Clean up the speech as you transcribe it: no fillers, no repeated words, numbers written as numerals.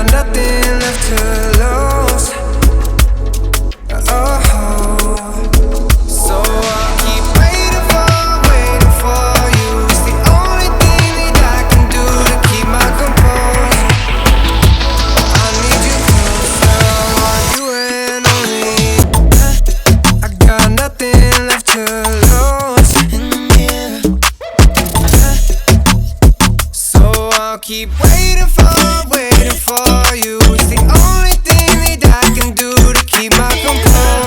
got nothing left to lose. Oh, so I'll keep waiting for you. It's the only thing that I can do to keep my composure. I need you closer, I want you and only you. I got nothing left to lose. So I'll keep waiting for you. It's the only thing that I can do to keep my composure.